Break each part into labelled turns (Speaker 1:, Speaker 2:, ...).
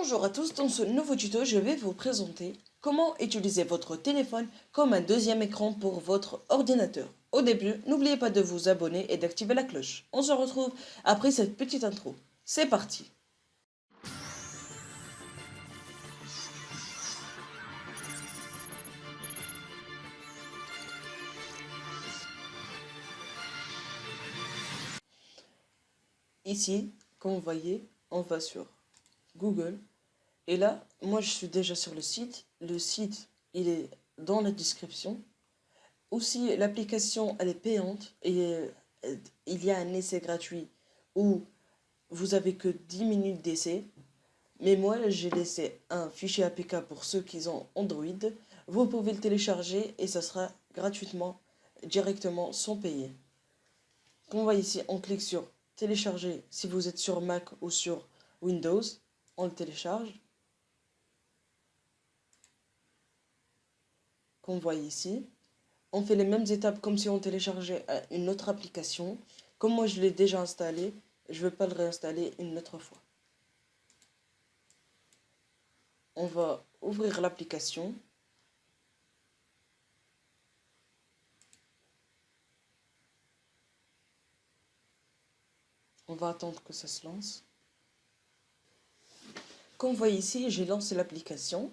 Speaker 1: Bonjour à tous, dans ce nouveau tuto, je vais vous présenter comment utiliser votre téléphone comme un deuxième écran pour votre ordinateur. Au début, n'oubliez pas de vous abonner et d'activer la cloche. On se retrouve après cette petite intro. C'est parti! Ici, comme vous voyez, on va sur Google. Et là, moi je suis déjà sur le site. Le site, il est dans la description. Aussi, l'application, elle est payante et il y a un essai gratuit où vous avez que 10 minutes d'essai. Mais moi, j'ai laissé un fichier APK pour ceux qui ont Android. Vous pouvez le télécharger et ça sera gratuitement, directement, sans payer. Comme on voit ici, on clique sur télécharger si vous êtes sur Mac ou sur Windows. On le télécharge. Comme on voit ici. On fait les mêmes étapes comme si on téléchargeait une autre application. Comme moi je l'ai déjà installé, je ne vais pas le réinstaller une autre fois. On va ouvrir l'application. On va attendre que ça se lance. Comme vous voyez ici, j'ai lancé l'application.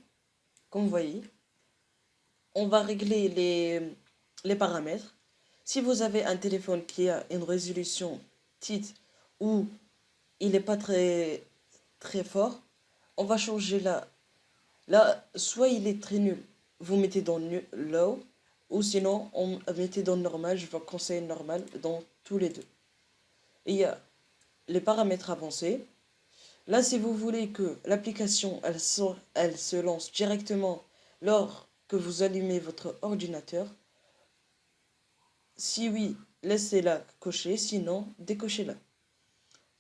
Speaker 1: Comme vous voyez, on va régler les paramètres. Si vous avez un téléphone qui a une résolution petite ou il n'est pas très fort, on va changer là, soit il est très nul, vous mettez dans low, ou sinon on mettez dans normal, je vous conseille normal dans tous les deux. Et il y a les paramètres avancés. Là, si vous voulez que l'application elle se lance directement lors que vous allumez votre ordinateur, si oui, laissez-la cocher, sinon décochez-la.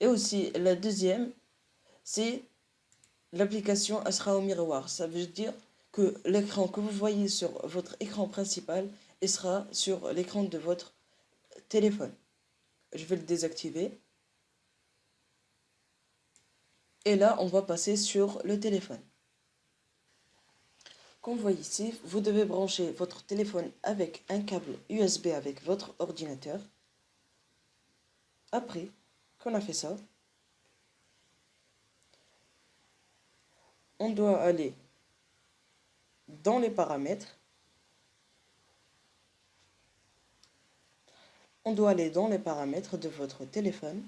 Speaker 1: Et aussi, la deuxième, c'est l'application elle sera au miroir. Ça veut dire que l'écran que vous voyez sur votre écran principal il sera sur l'écran de votre téléphone. Je vais le désactiver. Et là, on va passer sur le téléphone. Comme vous voyez ici, vous devez brancher votre téléphone avec un câble USB avec votre ordinateur. Après qu'on a fait ça, on doit aller dans les paramètres. On doit aller dans les paramètres de votre téléphone.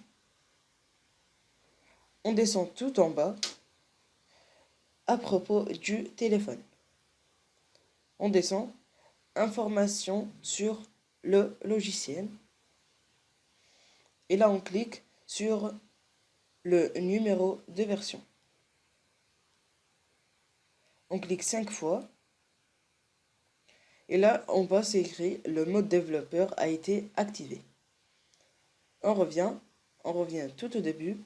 Speaker 1: On descend tout en bas à propos du téléphone. On descend information sur le logiciel. Et là, on clique sur le numéro de version. On clique 5 fois. Et là, en bas, c'est écrit le mode développeur a été activé. On revient tout au début.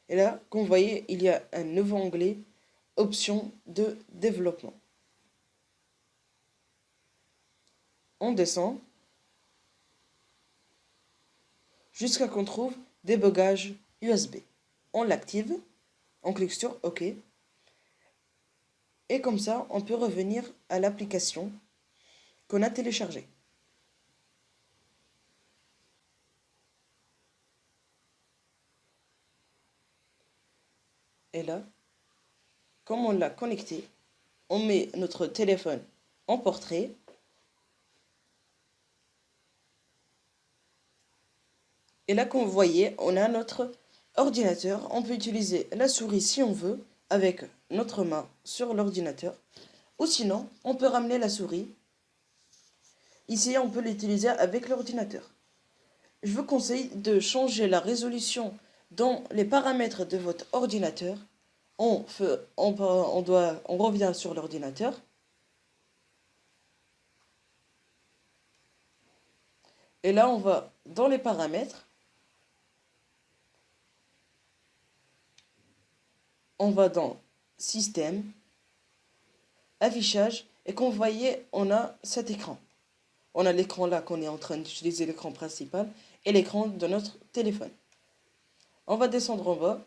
Speaker 1: Et là, comme vous voyez, il y a un nouveau onglet options de développement. On descend jusqu'à qu'on trouve débogage USB. On l'active, on clique sur OK. Et comme ça, on peut revenir à l'application qu'on a téléchargée. Et là, comme on l'a connecté, on met notre téléphone en portrait. Et là, comme vous voyez, on a notre ordinateur. On peut utiliser la souris si on veut, avec notre main sur l'ordinateur. Ou sinon, on peut ramener la souris. Ici, on peut l'utiliser avec l'ordinateur. Je vous conseille de changer la résolution dans les paramètres de votre ordinateur. On revient sur l'ordinateur. Et là, on va dans les paramètres. On va dans Système, Affichage, et comme vous voyez, on a cet écran. On a l'écran là qu'on est en train d'utiliser, l'écran principal, et l'écran de notre téléphone. On va descendre en bas.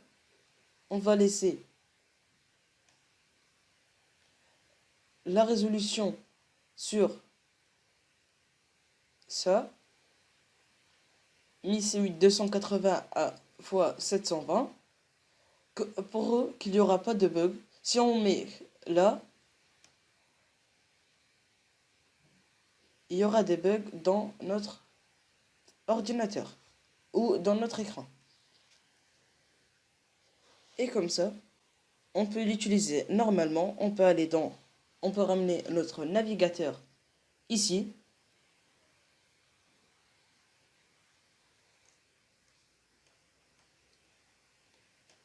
Speaker 1: On va laisser la résolution sur ça, 1008 à fois 720, pour eux qu'il n'y aura pas de bug. Si on met là, il y aura des bugs dans notre ordinateur ou dans notre écran. Et comme ça, on peut l'utiliser normalement. On peut ramener notre navigateur ici.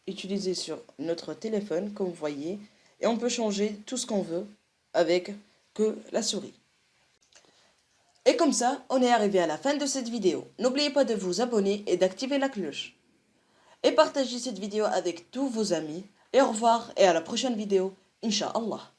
Speaker 1: Utiliser sur notre téléphone, comme vous voyez, et on peut changer tout ce qu'on veut avec que la souris. Et comme ça, on est arrivé à la fin de cette vidéo. N'oubliez pas de vous abonner et d'activer la cloche. Et partagez cette vidéo avec tous vos amis. Et au revoir et à la prochaine vidéo, Inch'Allah.